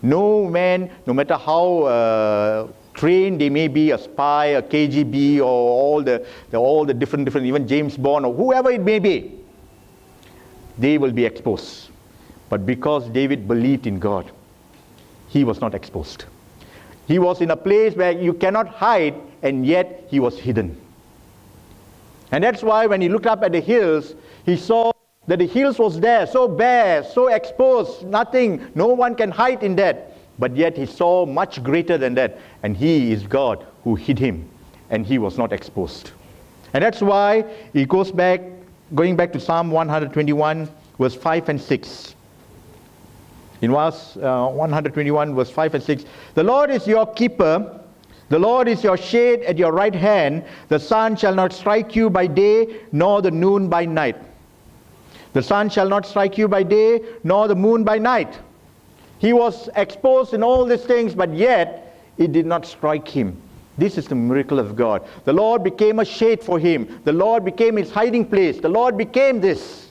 No man, no matter how trained they may be, a spy, a KGB, or all the different, even James Bond, or whoever it may be, they will be exposed. But because David believed in God, he was not exposed. He was in a place where you cannot hide, and yet he was hidden. And that's why when he looked up at the hills, he saw that the hills was there, so bare, so exposed, nothing, no one can hide in that. But yet he saw much greater than that, and he is God who hid him, and he was not exposed. And that's why he goes back, going back to Psalm 121, verse 5 and 6. In verse 121, verse 5 and 6, the Lord is your keeper, the Lord is your shade at your right hand, the sun shall not strike you by day, nor the moon by night. The sun shall not strike you by day, nor the moon by night. He was exposed in all these things, but yet it did not strike him. This is the miracle of God. The Lord became a shade for him. The Lord became his hiding place. The Lord became this.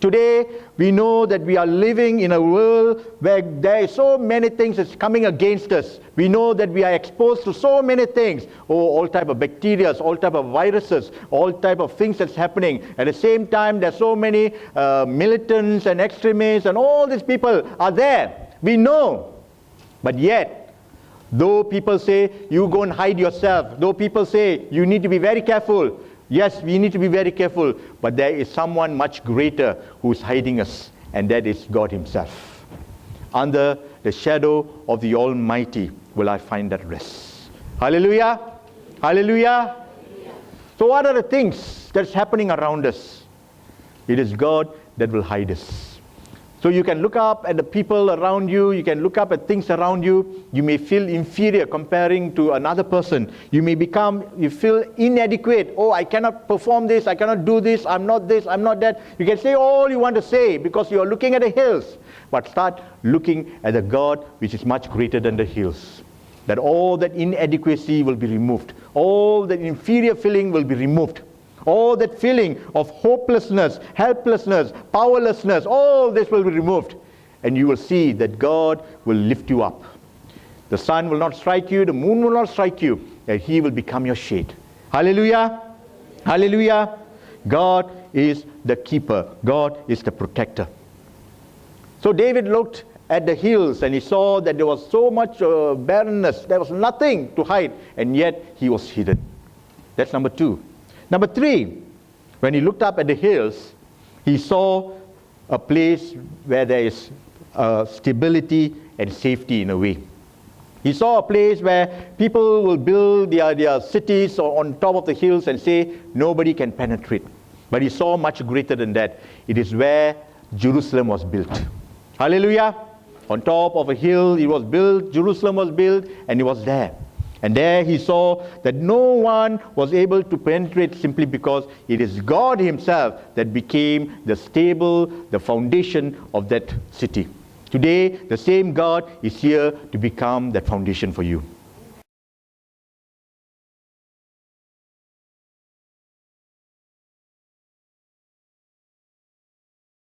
Today, we know that we are living in a world where there are so many things that's coming against us. We know that we are exposed to so many things. All type of bacteria, all type of viruses, all type of things that's happening. At the same time, there's so many militants and extremists, and all these people are there. We know. But yet, though people say, you go and hide yourself, though people say, you need to be very careful, yes, we need to be very careful, but there is someone much greater who is hiding us, and that is God himself. Under the shadow of the Almighty will I find that rest. Hallelujah! Hallelujah! So what are the things that's happening around us? It is God that will hide us. So you can look up at the people around you, you can look up at things around you, you may feel inferior comparing to another person. You feel inadequate. Oh, I cannot perform this, I cannot do this, I'm not this, I'm not that. You can say all you want to say because you are looking at the hills. But start looking at the God which is much greater than the hills. That all that inadequacy will be removed. All that inferior feeling will be removed. All that feeling of hopelessness, helplessness, powerlessness, all this will be removed. And you will see that God will lift you up. The sun will not strike you, the moon will not strike you, and he will become your shade. Hallelujah! Hallelujah! God is the keeper. God is the protector. So David looked at the hills and he saw that there was so much barrenness. There was nothing to hide, and yet he was hidden. That's number 2. Number 3, when he looked up at the hills, he saw a place where there is stability and safety in a way. He saw a place where people will build their cities on top of the hills and say nobody can penetrate. But he saw much greater than that. It is where Jerusalem was built. Hallelujah! On top of a hill it was built, Jerusalem was built, and it was there. And there he saw that no one was able to penetrate simply because it is God himself that became the stable, the foundation of that city. Today, the same God is here to become that foundation for you.